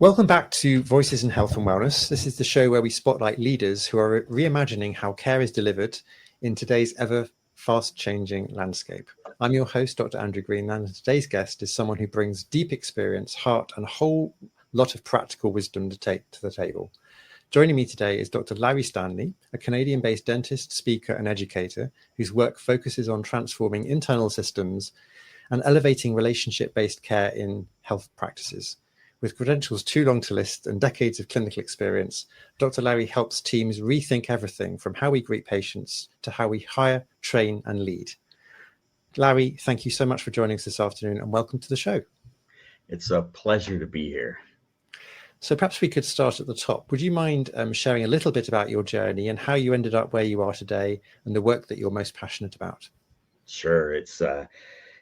Welcome back to Voices in Health and Wellness. This is the show where we spotlight leaders who are reimagining how care is delivered in today's ever fast changing landscape. I'm your host, Dr. Andrew Green, and today's guest is someone who brings deep experience, heart, and a whole lot of practical wisdom to take to the table. Joining me today is Dr. Larry Stanleigh, a Canadian-based dentist, speaker, and educator whose work focuses on transforming internal systems and elevating relationship-based care in health practices. With credentials too long to list and decades of clinical experience, Dr. Larry helps teams rethink everything from how we greet patients to how we hire, train, and lead. Larry, thank you so much for joining us this afternoon and welcome to the show. It's a pleasure to be here. So perhaps we could start at the top. Would you mind sharing a little bit about your journey and how you ended up where you are today and the work that you're most passionate about? Sure. It's,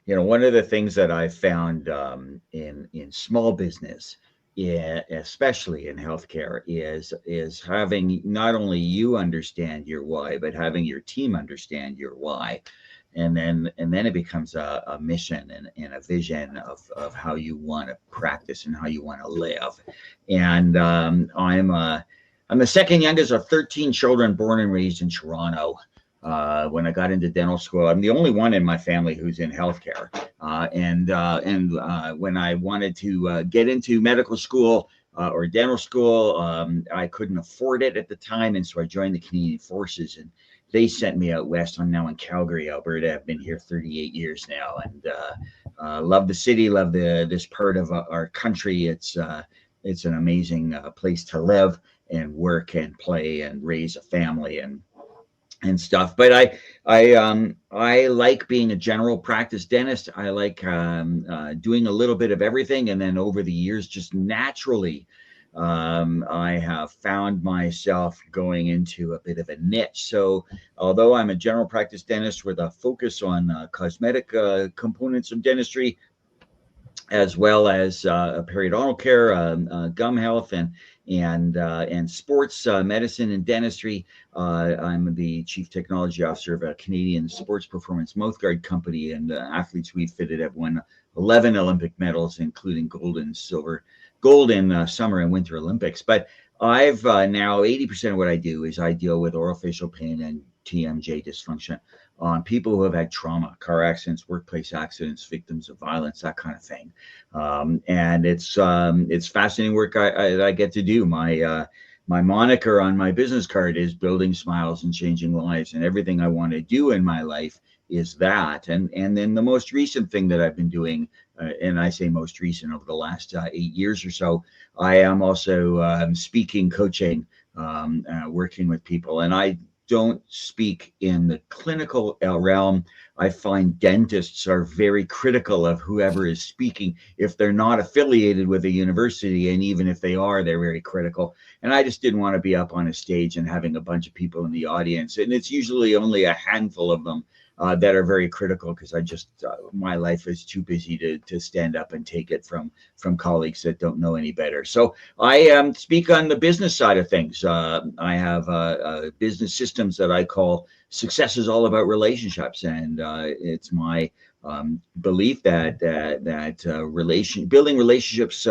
one of the things that I found in small business, especially in healthcare, is having not only you understand your why, but having your team understand your why. And then it becomes a mission and a vision of how you want to practice and how you want to live. And I'm the second youngest of 13 children born and raised in Toronto. When I got into dental school, I'm the only one in my family who's in healthcare. And when I wanted to get into medical school or dental school, I couldn't afford it at the time. And so I joined the Canadian Forces and they sent me out west. I'm now in Calgary, Alberta. I've been here 38 years now and love the city, love this part of our country. It's an amazing place to live and work and play and raise a family and stuff. But I like being a general practice dentist. I like doing a little bit of everything. And then over the years, just naturally, I have found myself going into a bit of a niche. So although I'm a general practice dentist with a focus on cosmetic components of dentistry, as well as periodontal care, gum health, and sports medicine and dentistry. I'm the chief technology officer of a Canadian sports performance mouthguard company, and the athletes we fitted have won 11 Olympic medals, including gold in summer and winter Olympics. But I've now 80% of what I do is I deal with orofacial pain and TMJ dysfunction on people who have had trauma, car accidents, workplace accidents, victims of violence, that kind of thing. And it's fascinating work I get to do. My moniker on my business card is building smiles and changing lives, and everything I want to do in my life is that. And then the most recent thing that I've been doing, and I say most recent, over the last 8 years or so, I am also speaking, coaching, working with people. And I don't speak in the clinical realm. I find dentists are very critical of whoever is speaking if they're not affiliated with a university, and even if they are, they're very critical. And I just didn't want to be up on a stage and having a bunch of people in the audience, and it's usually only a handful of them that are very critical, because I just my life is too busy to stand up and take it from colleagues that don't know any better. So I speak on the business side of things. I have business systems that I call success is all about relationships, and it's my belief that building relationships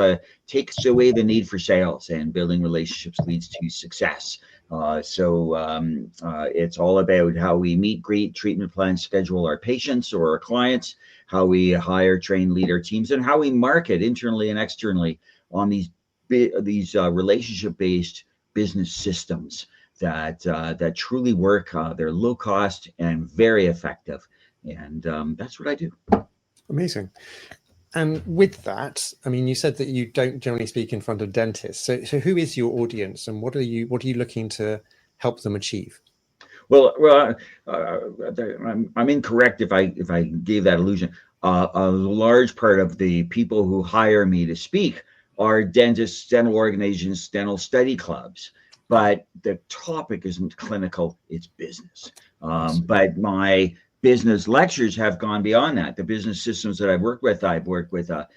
takes away the need for sales, and building relationships leads to success. So it's all about how we meet, greet, treatment plan, schedule our patients or our clients, how we hire, train, lead our teams, and how we market internally and externally on these relationship-based business systems that truly work. They're low cost and very effective, and that's what I do. Amazing. And with that, I mean, you said that you don't generally speak in front of dentists. So who is your audience, and what are you looking to help them achieve? Well, I'm incorrect if I gave that illusion. A large part of the people who hire me to speak are dentists, dental organizations, dental study clubs. But the topic isn't clinical; it's business. But my business lectures have gone beyond that. The business systems that I've worked with a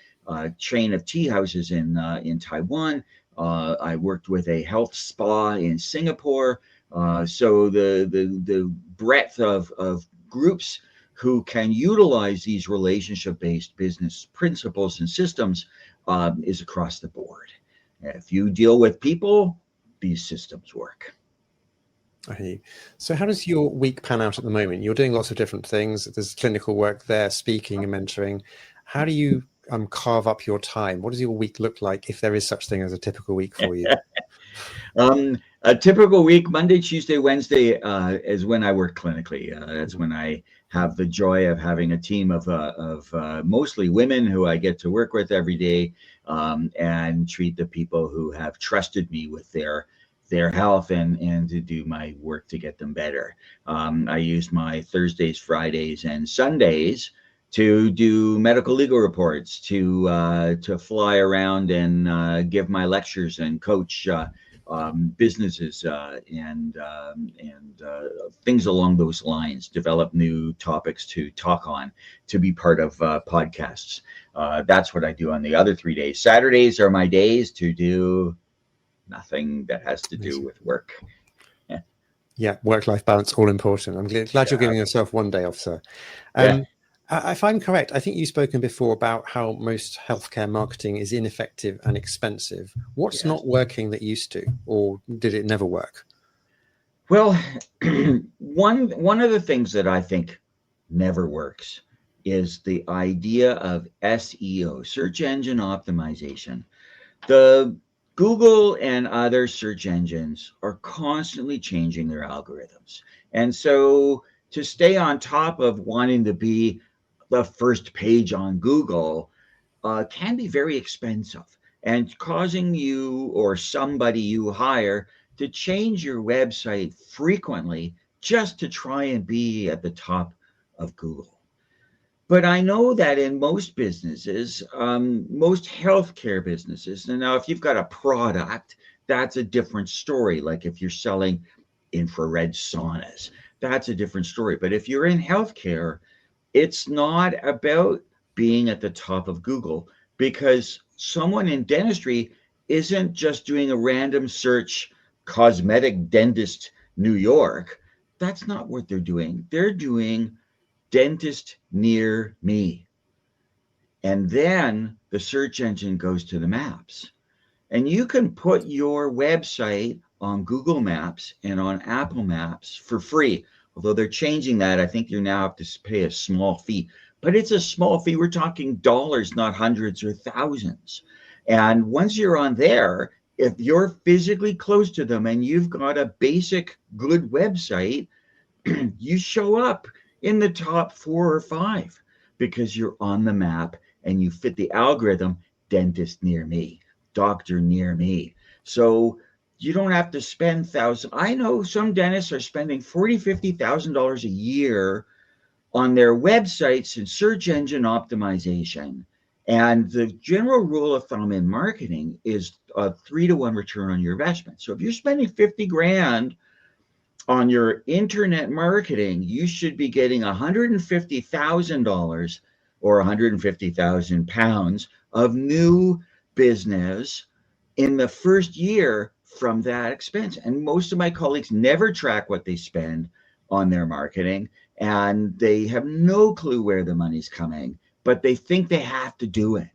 chain of tea houses in Taiwan. I worked with a health spa in Singapore. So the breadth of groups who can utilize these relationship-based business principles and systems is across the board. If you deal with people, these systems work. I hear you. So how does your week pan out at the moment? You're doing lots of different things. There's clinical work there, speaking and mentoring. How do you carve up your time? What does your week look like, if there is such thing as a typical week for you? A typical week, Monday, Tuesday, Wednesday, is when I work clinically. That's when I have the joy of having a team of mostly women who I get to work with every day, and treat the people who have trusted me with their health and to do my work to get them better. I use my Thursdays, Fridays, and Sundays to do medical legal reports, to fly around and give my lectures and coach businesses and things along those lines, develop new topics to talk on, to be part of podcasts. That's what I do on the other 3 days. Saturdays are my days to do nothing that has to do with work. Yeah, work-life balance, all important. I'm glad you're giving yourself one day off, sir. If I'm correct, I think you've spoken before about how most healthcare marketing is ineffective and expensive. What's not working that used to, or did it never work? Well, one of the things that I think never works is the idea of SEO, search engine optimization. The Google and other search engines are constantly changing their algorithms. And so to stay on top of wanting to be the first page on Google can be very expensive, and causing you or somebody you hire to change your website frequently just to try and be at the top of Google. But I know that in most businesses, most healthcare businesses, and now if you've got a product, that's a different story. Like if you're selling infrared saunas, that's a different story. But if you're in healthcare, it's not about being at the top of Google, because someone in dentistry isn't just doing a random search, cosmetic dentist, New York. That's not what they're doing. They're doing dentist near me. And then the search engine goes to the maps. And you can put your website on Google Maps and on Apple Maps for free. Although they're changing that, I think you now have to pay a small fee. But it's a small fee. We're talking dollars, not hundreds or thousands. And once you're on there, if you're physically close to them and you've got a basic good website, you show up in the top 4 or 5 because you're on the map and you fit the algorithm, dentist near me, doctor near me. So you don't have to spend thousands. I know some dentists are spending $40,000, $50,000 a year on their websites and search engine optimization. And the general rule of thumb in marketing is a 3-to-1 return on your investment. So if you're spending 50 grand on your internet marketing, you should be getting $150,000 or 150,000 pounds of new business in the first year from that expense. And most of my colleagues never track what they spend on their marketing, and they have no clue where the money's coming, but they think they have to do it.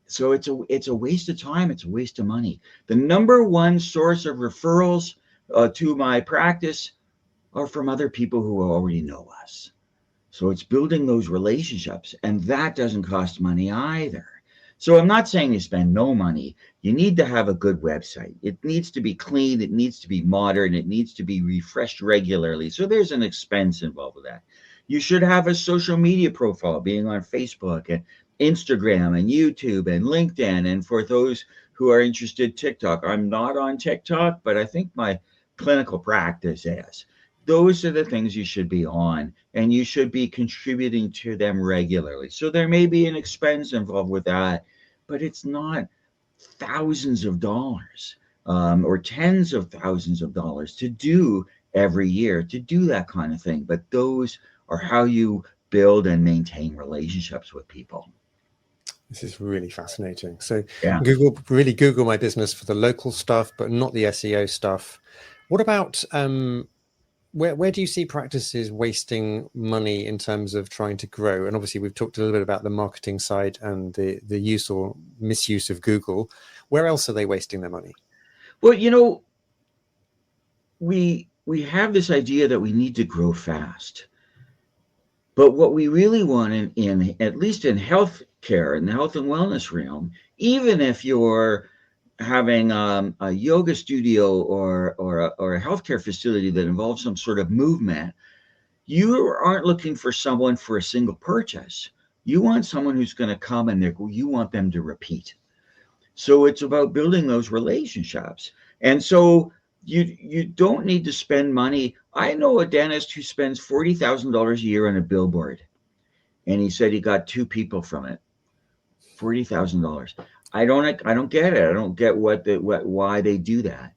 So it's a waste of time. It's a waste of money. The number one source of referrals to my practice are from other people who already know us. So it's building those relationships, and that doesn't cost money either. So I'm not saying you spend no money. You need to have a good website. It needs to be clean. It needs to be modern. It needs to be refreshed regularly. So there's an expense involved with that. You should have a social media profile, being on Facebook and Instagram and YouTube and LinkedIn. And for those who are interested, TikTok. I'm not on TikTok, but I think my clinical practice is. Those are the things you should be on, and you should be contributing to them regularly. So there may be an expense involved with that, but it's not thousands of dollars or tens of thousands of dollars to do every year to do that kind of thing. But those are how you build and maintain relationships with people. This is really fascinating. So Yeah. Google my business for the local stuff, but not the SEO stuff. What about where do you see practices wasting money in terms of trying to grow? And obviously we've talked a little bit about the marketing side and the use or misuse of Google. Where else are they wasting their money? Well, we have this idea that we need to grow fast. But what we really want in at least in healthcare, in the health and wellness realm, even if you're having a yoga studio or a healthcare facility that involves some sort of movement, you aren't looking for someone for a single purchase. You want someone who's going to come and you want them to repeat. So it's about building those relationships. And so you don't need to spend money. I know a dentist who spends $40,000 a year on a billboard, and he said he got 2 people from it. $40,000. I don't get it. I don't get why they do that.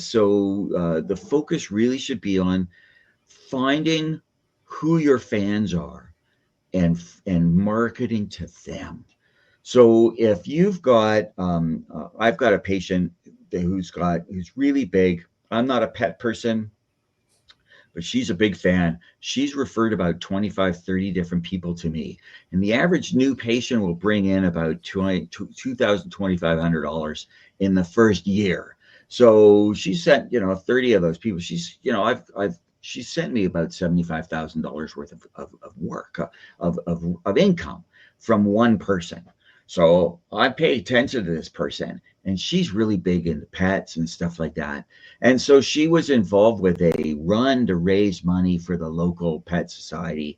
So the focus really should be on finding who your fans are and marketing to them. So if you've got, I've got a patient who's really big. I'm not a pet person, but she's a big fan. She's referred about 25, 30 different people to me. And the average new patient will bring in about $2,000, $2,500 in the first year. So she sent, 30 of those people. She's, she sent me about $75,000 worth of work, of income from one person. So I pay attention to this person, and she's really big into pets and stuff like that. And so she was involved with a run to raise money for the local pet society,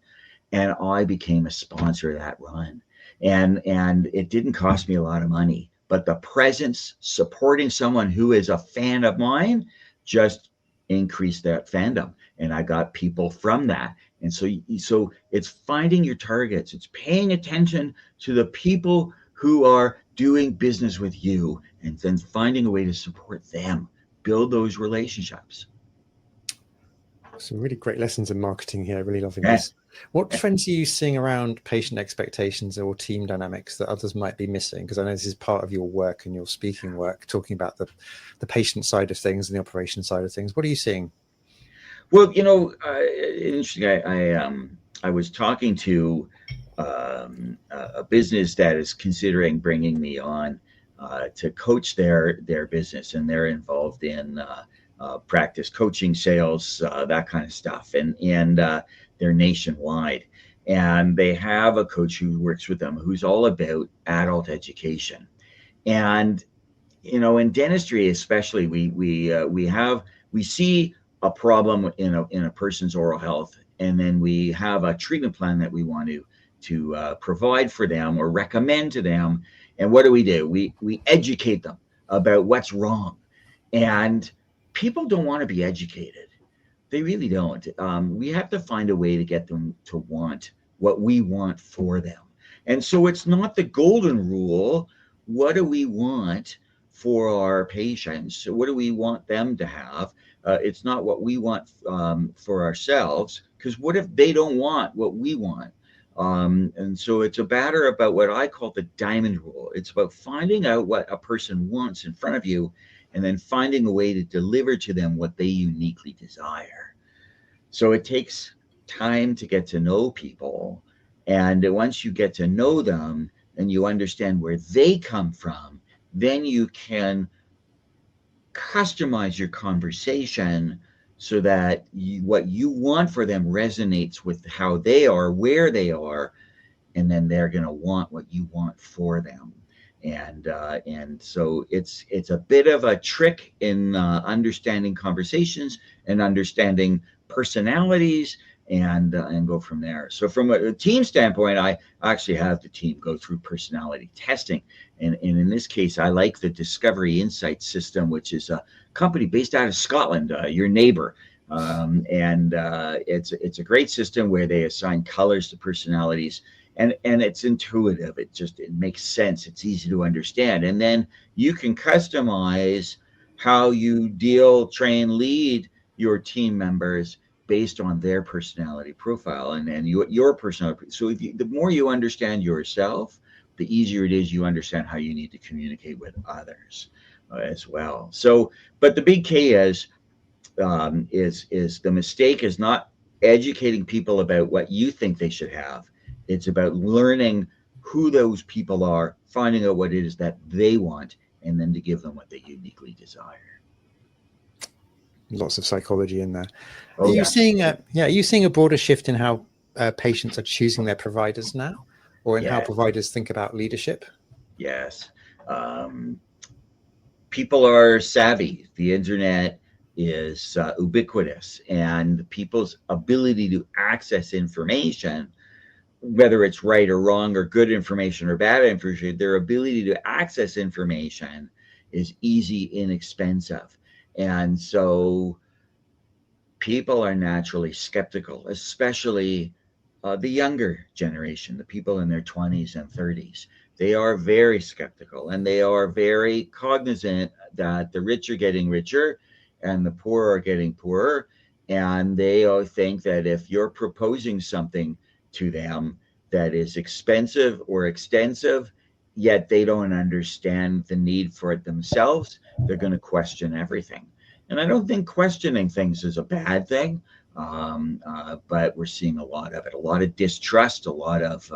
and I became a sponsor of that run. And it didn't cost me a lot of money, but the presence, supporting someone who is a fan of mine, just increased that fandom, and I got people from that. And so it's finding your targets. It's paying attention to the people who are doing business with you, and then finding a way to support them, build those relationships. Some really great lessons in marketing here. Really loving this. What trends are you seeing around patient expectations or team dynamics that others might be missing? Because I know this is part of your work and your speaking work, talking about the patient side of things and the operation side of things. What are you seeing? Well, interesting. I was talking to a business that is considering bringing me on to coach their business, and they're involved in practice coaching, sales, that kind of stuff, and they're nationwide, and they have a coach who works with them who's all about adult education. And in dentistry especially, we see a problem in a person's oral health, and then we have a treatment plan that we want to provide for them or recommend to them. And what do? We educate them about what's wrong. And people don't want to be educated. They really don't. We have to find a way to get them to want what we want for them. And so it's not the golden rule. What do we want for our patients? What do we want them to have? It's not what we want for ourselves, because what if they don't want what we want? And so it's a matter about what I call the diamond rule. It's about finding out what a person wants in front of you, and then finding a way to deliver to them what they uniquely desire. So it takes time to get to know people. And once you get to know them and you understand where they come from, then you can customize your conversation so that what you want for them resonates with how they are, where they are, and then they're going to want what you want for them. And so it's a bit of a trick in understanding conversations and understanding personalities, and go from there. So from a team standpoint, I actually have the team go through personality testing. And in this case, I like the Discovery Insights system, which is a company based out of Scotland, your neighbor. It's a great system where they assign colors to personalities, and it's intuitive. It makes sense. It's easy to understand. And then you can customize how you train, lead your team members based on their personality profile and your personality. So the more you understand yourself, the easier it is you understand how you need to communicate with others as well. So, but the big key is the mistake is not educating people about what you think they should have. It's about learning who those people are finding out what it is that they want, and then to give them what they uniquely desire. Lots of psychology in there. Oh, Are you yeah. seeing are you seeing a broader shift in how patients are choosing their providers now, or in how Yeah. providers think about leadership? Yes. People are savvy. The internet is ubiquitous, and people's ability to access information, whether it's right or wrong, or good information or bad information, their ability to access information is easy, inexpensive. And so people are naturally skeptical, especially the younger generation, the people in their 20s and 30s. They are very skeptical, and they are very cognizant that the rich are getting richer and the poor are getting poorer. And they all think that if you're proposing something to them that is expensive or extensive, yet they don't understand the need for it themselves, they're going to question everything. And I don't think questioning things is a bad thing, but we're seeing a lot of it, a lot of distrust, a lot of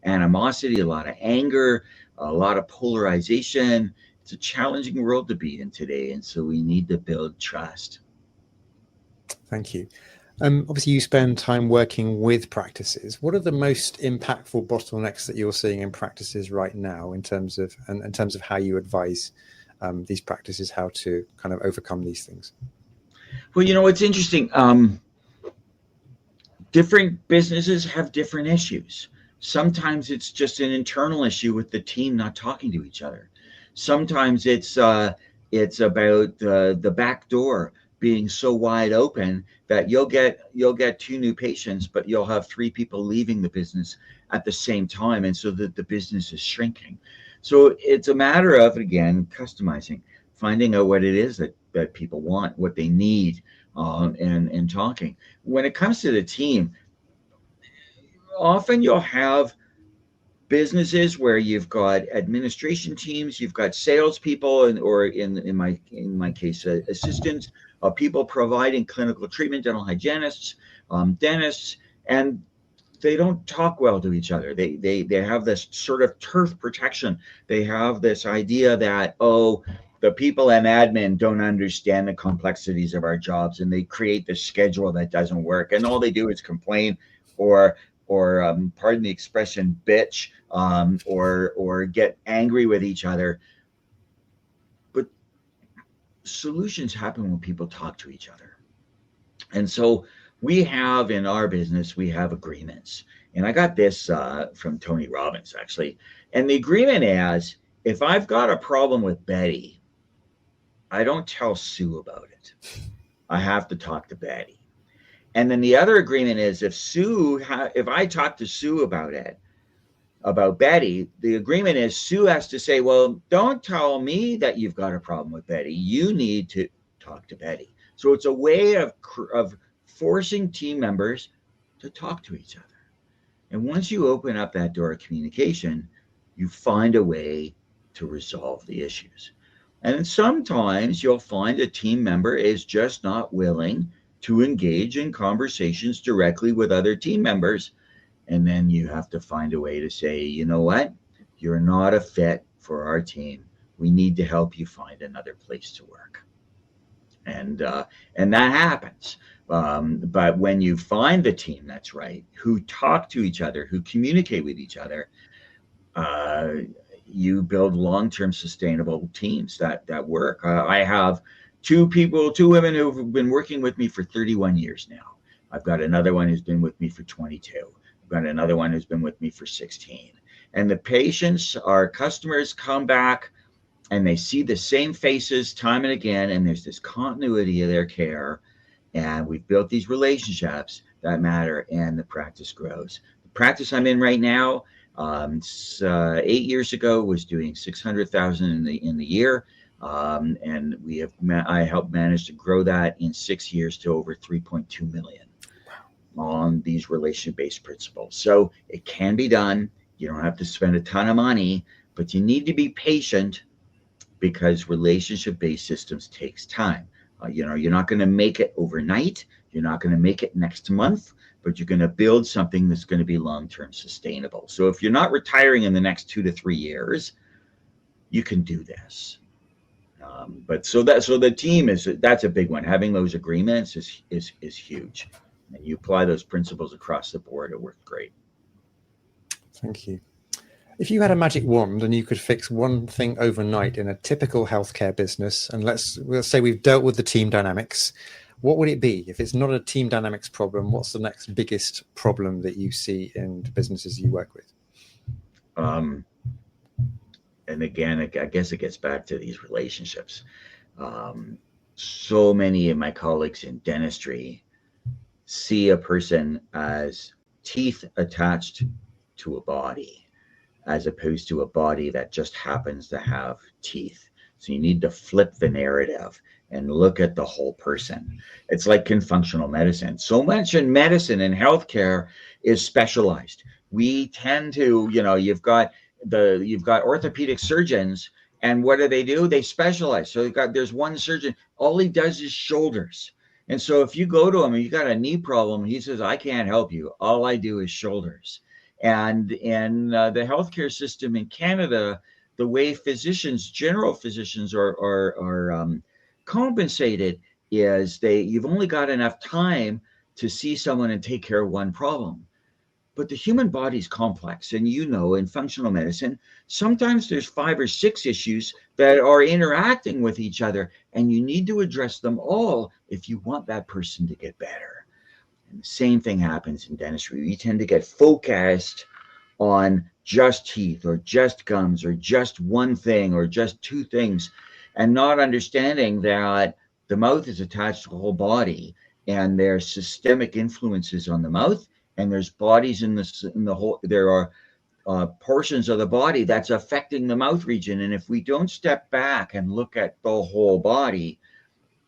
animosity, a lot of anger, a lot of polarization. It's a challenging world to be in today, and so we need to build trust. Thank you. Obviously, you spend time working with practices. What are the most impactful bottlenecks that you're seeing in practices right now, in terms of how you advise these practices how to kind of overcome these things? Well, it's interesting. Different businesses have different issues. Sometimes it's just an internal issue with the team not talking to each other. Sometimes it's about the back door being so wide open that you'll get 2 new patients, but you'll have 3 people leaving the business at the same time, and so that the business is shrinking. So it's a matter of, again, customizing, finding out what it is that people want, what they need, and talking. When it comes to the team, often you'll have businesses where you've got administration teams, you've got salespeople, or in my case, assistants, people providing clinical treatment, dental hygienists, dentists, and they don't talk well to each other. They have this sort of turf protection. They have this idea that, the people in admin don't understand the complexities of our jobs, and they create this schedule that doesn't work, and all they do is complain, or pardon the expression, bitch, or get angry with each other. But solutions happen when people talk to each other. And so we have, in our business, we have agreements. And I got this from Tony Robbins, actually. And the agreement is, if I've got a problem with Betty, I don't tell Sue about it. I have to talk to Betty. And then the other agreement is, if I talk to Sue about Betty, the agreement is Sue has to say, well, don't tell me that you've got a problem with Betty. You need to talk to Betty. So it's a way of forcing team members to talk to each other. And once you open up that door of communication, you find a way to resolve the issues. And sometimes you'll find a team member is just not willing to engage in conversations directly with other team members. And then you have to find a way to say, you know what? You're not a fit for our team. We need to help you find another place to work. And that happens. But when you find the team that's right, who talk to each other, who communicate with each other, you build long-term sustainable teams that work. I have 2 women who've been working with me for 31 years now. I've got another one who's been with me for 22. I've got another one who's been with me for 16. And the patients, our customers, come back and they see the same faces time and again, and there's this continuity of their care. And we've built these relationships that matter, and the practice grows. The practice I'm in right now, 8 years ago, was doing $600,000 in the year, and I helped manage to grow that in 6 years to over 3.2 million on these relationship-based principles. So it can be done. You don't have to spend a ton of money, but you need to be patient, because relationship-based systems takes time. You're not going to make it overnight. You're not going to make it next month, but you're going to build something that's going to be long-term sustainable. So if you're not retiring in the next 2 to 3 years, you can do this. But so the team that's a big one. Having those agreements is huge, and you apply those principles across the board. It worked great. Thank you. If you had a magic wand and you could fix one thing overnight in a typical healthcare business, and let's say we've dealt with the team dynamics, what would it be? If it's not a team dynamics problem, what's the next biggest problem that you see in the businesses you work with? And again, I guess it gets back to these relationships. So many of my colleagues in dentistry see a person as teeth attached to a body, as opposed to a body that just happens to have teeth. So you need to flip the narrative and look at the whole person. It's like in functional medicine. So much in medicine and healthcare is specialized. We tend to, you've got orthopedic surgeons, and what do? They specialize. So there's one surgeon, all he does is shoulders. And so if you go to him and you got a knee problem, he says, I can't help you. All I do is shoulders. And in the healthcare system in Canada, the way general physicians are compensated is you've only got enough time to see someone and take care of one problem. But the human body is complex. And in functional medicine, sometimes there's 5 or 6 issues that are interacting with each other, and you need to address them all if you want that person to get better. And the same thing happens in dentistry. We tend to get focused on just teeth or just gums or just one thing or just 2 things, and not understanding that the mouth is attached to the whole body, and there's systemic influences on the mouth, and there's bodies in the whole. There are portions of the body that's affecting the mouth region, and if we don't step back and look at the whole body,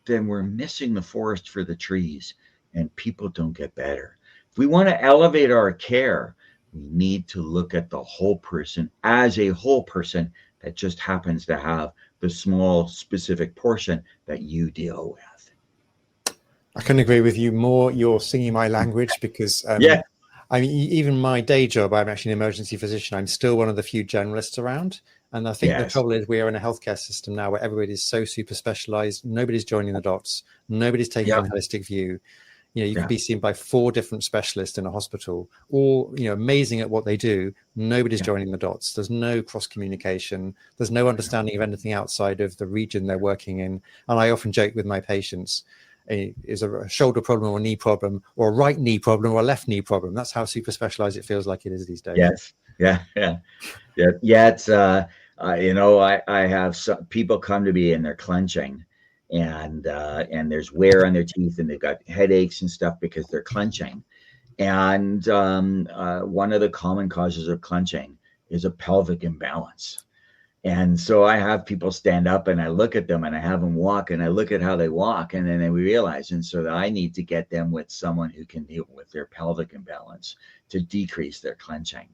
then we're missing the forest for the trees, and people don't get better. If we want to elevate our care, we need to look at the whole person as a whole person that just happens to have the small specific portion that you deal with. I couldn't agree with you more. You're singing my language, because I mean, even my day job, I'm actually an emergency physician. I'm still one of the few generalists around. And I think the trouble is we are in a healthcare system now where everybody's so super specialized. Nobody's joining the dots. Nobody's taking a holistic view. You could be seen by 4 different specialists in a hospital, all, amazing at what they do. Nobody's joining the dots. There's no cross communication. There's no understanding of anything outside of the region they're working in. And I often joke with my patients, is a shoulder problem or a knee problem or a right knee problem or a left knee problem. That's how super specialized it feels like it is these days. Yes. Yeah. It's, I have some people come to me and they're clenching, and there's wear on their teeth, and they've got headaches and stuff because they're clenching. And one of the common causes of clenching is a pelvic imbalance. And so I have people stand up and I look at them and I have them walk and I look at how they walk, and then we realize, and so that I need to get them with someone who can deal with their pelvic imbalance to decrease their clenching.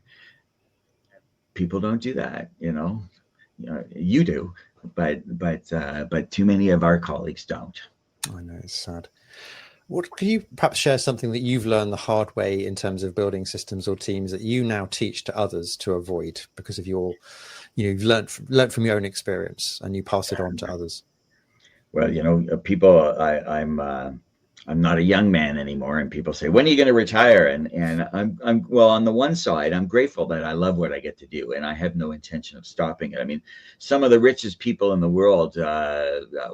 People don't do that, you do, but too many of our colleagues don't. I know, it's sad. Could you perhaps share something that you've learned the hard way in terms of building systems or teams that you now teach to others to avoid because of your, you've learned from your own experience and you pass it on to others? Well, people, I'm not a young man anymore, and people say, when are you going to retire? And I'm well, on the one side, I'm grateful that I love what I get to do, and I have no intention of stopping it. I mean, some of the richest people in the world,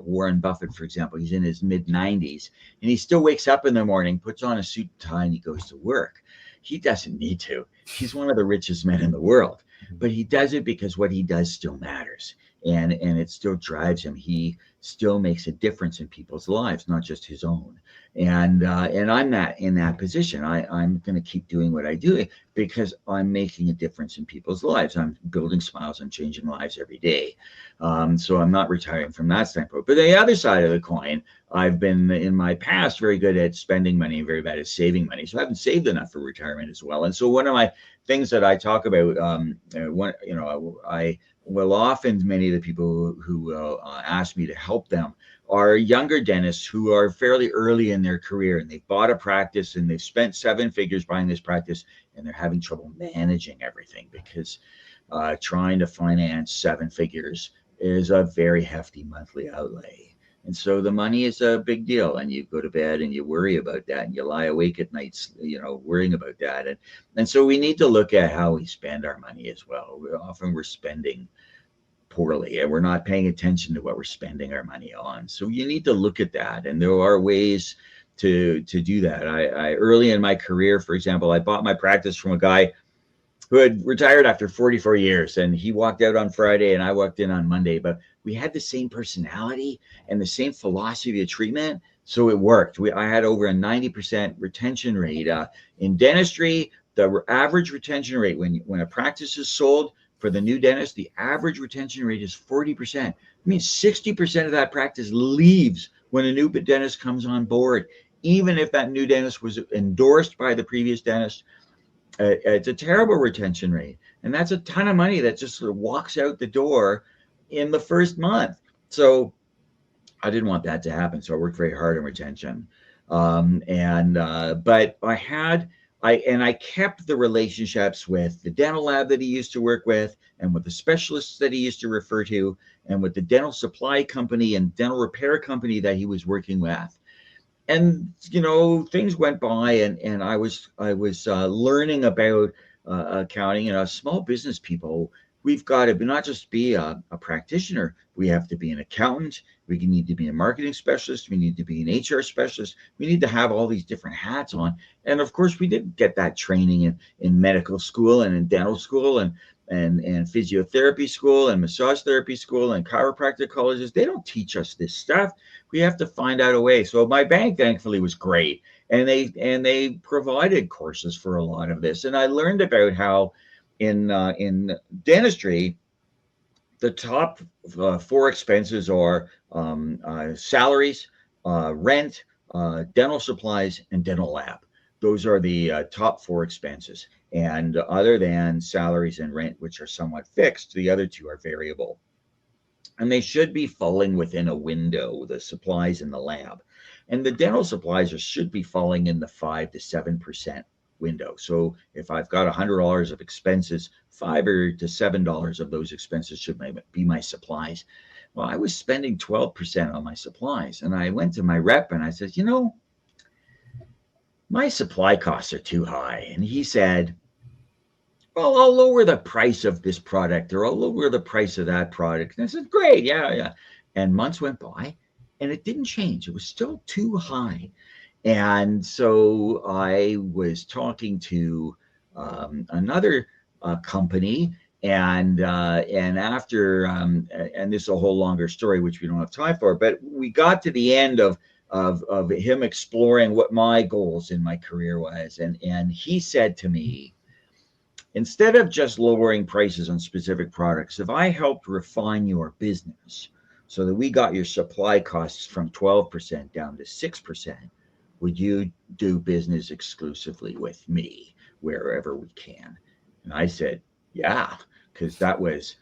Warren Buffett, for example, he's in his mid-90s, and he still wakes up in the morning, puts on a suit and tie, and he goes to work. He doesn't need to. He's one of the richest men in the world, but he does it because what he does still matters. And it still drives him. He still makes a difference in people's lives, not just his own. And I'm not in that position. I'm going to keep doing what I do because I'm making a difference in people's lives. I'm building smiles. I'm changing lives every day. So I'm not retiring from that standpoint. But the other side of the coin, I've been in my past very good at spending money, very bad at saving money. So I haven't saved enough for retirement as well. And so one of my things that I talk about, I will often, many of the people who ask me to help them are younger dentists who are fairly early in their career, and they've bought a practice and they've spent 7 figures buying this practice, and they're having trouble managing everything because trying to finance 7 figures is a very hefty monthly outlay. And so the money is a big deal, and you go to bed and you worry about that, and you lie awake at nights, worrying about that. And so we need to look at how we spend our money as well. We're spending poorly, and we're not paying attention to what we're spending our money on. So you need to look at that, and there are ways to do that. I early in my career, for example, I bought my practice from a guy who had retired after 44 years, and he walked out on Friday and I walked in on Monday, but we had the same personality and the same philosophy of treatment. So it worked. I had over a 90% retention rate. In dentistry, the average retention rate when a practice is sold for the new dentist, the average retention rate is 40%. I mean, 60% of that practice leaves when a new dentist comes on board, even if that new dentist was endorsed by the previous dentist. It's a terrible retention rate, and that's a ton of money that just sort of walks out the door in the first month. So I didn't want that to happen, so I worked very hard on retention. But I kept the relationships with the dental lab that he used to work with, and with the specialists that he used to refer to, and with the dental supply company and dental repair company that he was working with. And things went by, and I was learning about accounting. Small business people, we've got to not just be a practitioner. We have to be an accountant. We need to be a marketing specialist. We need to be an HR specialist. We need to have all these different hats on. And of course, we didn't get that training in medical school and in dental school and physiotherapy school and massage therapy school and chiropractic colleges. They don't teach us this stuff. We have to find out a way. So my bank, thankfully, was great, and they provided courses for a lot of this. And I learned about how in dentistry, the top 4 expenses are salaries, rent, dental supplies, and dental lab. Those are the top 4 expenses. And other than salaries and rent, which are somewhat fixed, the other 2 are variable. And they should be falling within a window, the supplies in the lab. And the dental supplies should be falling in the 5 to 7% window. So if I've got $100 of expenses, $5 to $7 of those expenses should be my supplies. Well, I was spending 12% on my supplies. And I went to my rep and I said, my supply costs are too high. And he said, well, I'll lower the price of this product, or I'll lower the price of that product. And I said, great, yeah. And months went by and it didn't change. It was still too high. And so I was talking to another company, and after and this is a whole longer story, which we don't have time for, but we got to the end of him exploring what my goals in my career was, and he said to me, instead of just lowering prices on specific products, if I helped refine your business so that we got your supply costs from 12% down to 6%, would you do business exclusively with me wherever we can? And I said, yeah, because that was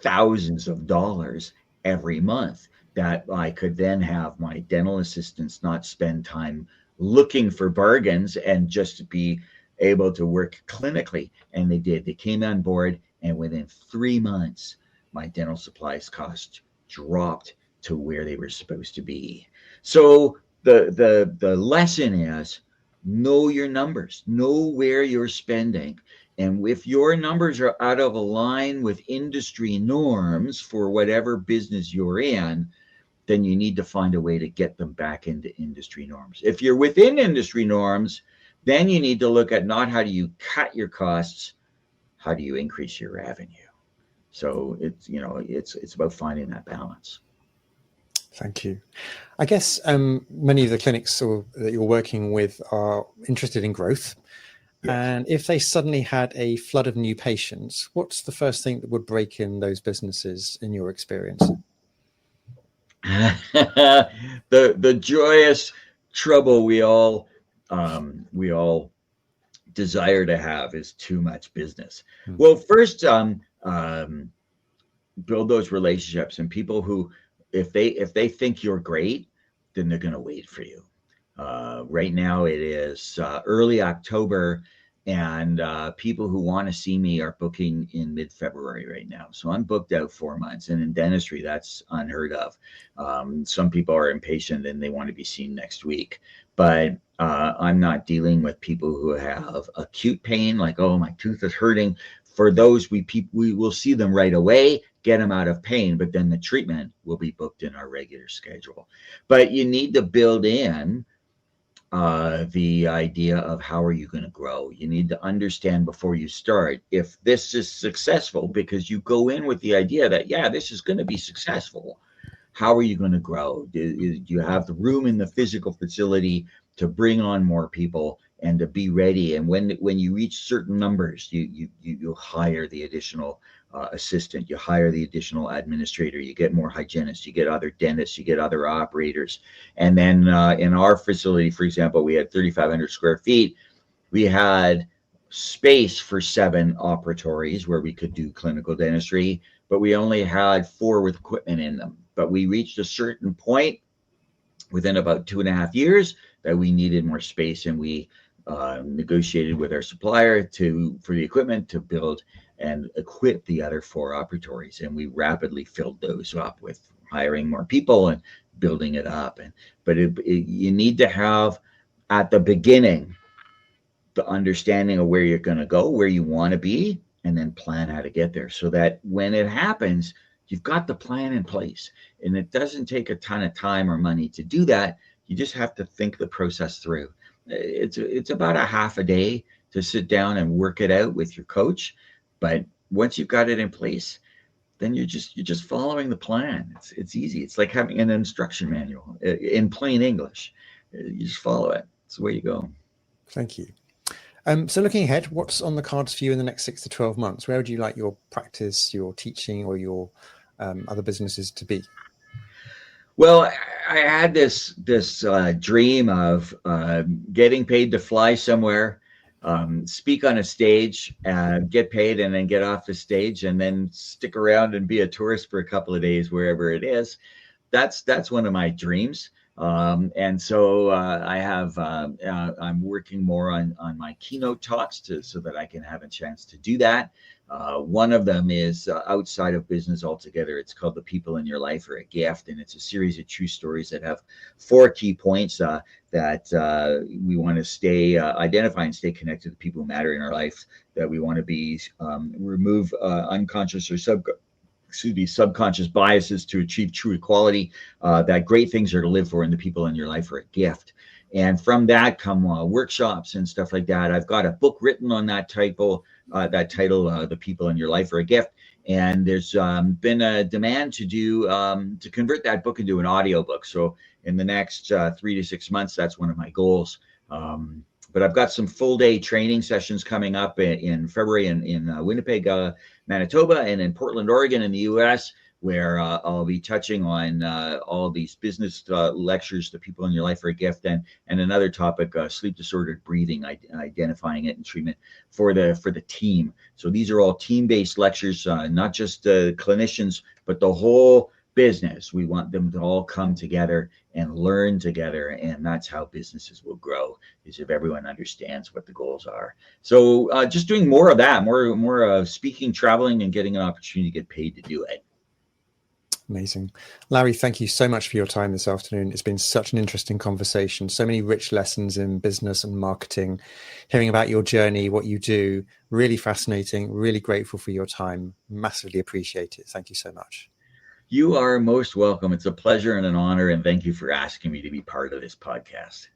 thousands of dollars every month that I could then have my dental assistants not spend time looking for bargains and just be able to work clinically. And they did. They came on board, and within 3 months, my dental supplies cost dropped to where they were supposed to be. So the lesson is, know your numbers, know where you're spending. And if your numbers are out of line with industry norms for whatever business you're in, then you need to find a way to get them back into industry norms. If you're within industry norms, then you need to look at not how do you cut your costs, how do you increase your revenue? So it's about finding that balance. Thank you. I guess many of the clinics that you're working with are interested in growth. Yes. And if they suddenly had a flood of new patients, what's the first thing that would break in those businesses in your experience? The joyous trouble we all desire to have is too much business. Mm-hmm. Well, first, build those relationships, and people who, if they think you're great, then they're going to wait for you. Right now it is early October, And people who want to see me are booking in mid-February right now. So I'm booked out 4 months. And in dentistry, that's unheard of. Some people are impatient and they want to be seen next week. But I'm not dealing with people who have acute pain, like, oh, my tooth is hurting. For those, we will see them right away, get them out of pain, but then the treatment will be booked in our regular schedule. But you need to build in the idea of how are you going to grow. You need to understand before you start if this is successful, because you go in with the idea that, yeah, this is going to be successful. How are you going to grow? Do you have the room in the physical facility to bring on more people and to be ready? And when you reach certain numbers, you hire the additional assistant, you hire the additional administrator, you get more hygienists, you get other dentists, you get other operators. And then in our facility, for example, we had 3,500 square feet. We had space for 7 operatories where we could do clinical dentistry, but we only had 4 with equipment in them. But we reached a certain point within about 2.5 years that we needed more space, and we negotiated with our supplier for the equipment to build and equip the other 4 operatories, and we rapidly filled those up with hiring more people and building it up. But you need to have at the beginning the understanding of where you're going to go, where you want to be, and then plan how to get there, so that when it happens, you've got the plan in place. And it doesn't take a ton of time or money to do that. You just have to think the process through. It's about a half a day to sit down and work it out with your coach. But once you've got it in place, then you're just following the plan. It's easy. It's like having an instruction manual in plain English. You just follow it. It's the way you go. Thank you. So looking ahead, what's on the cards for you in the next 6 to 12 months? Where would you like your practice, your teaching, or your other businesses to be? Well, I had this dream of getting paid to fly somewhere, speak on a stage, get paid, and then get off the stage, and then stick around and be a tourist for a couple of days wherever it is. That's one of my dreams. And so I'm working more on my keynote talks so that I can have a chance to do that. One of them is outside of business altogether. It's called The People in Your Life Are a Gift, and it's a series of true stories that have 4 key points that we want to identify and stay connected to the people who matter in our life, that we want to be remove unconscious or subconscious biases to achieve true equality, that great things are to live for and the people in your life are a gift. And from that come workshops and stuff like that. I've got a book written on that title, The People in Your Life Are a Gift. And there's been a demand to convert that book into an audiobook. So in the next 3 to 6 months, that's one of my goals. But I've got some full day training sessions coming up in February in Winnipeg, Manitoba, and in Portland, Oregon in the US, where I'll be touching on all these business lectures, The People in Your Life Are a Gift, and another topic, sleep disordered breathing, identifying it and treatment for the team. So these are all team-based lectures, not just clinicians, but the whole business. We want them to all come together and learn together, and that's how businesses will grow, is if everyone understands what the goals are. So just doing more of that, more of speaking, traveling, and getting an opportunity to get paid to do it. Amazing. Larry, thank you so much for your time this afternoon. It's been such an interesting conversation, so many rich lessons in business and marketing, hearing about your journey, what you do, really fascinating, really grateful for your time, massively appreciate it. Thank you so much. You are most welcome. It's a pleasure and an honor, and thank you for asking me to be part of this podcast.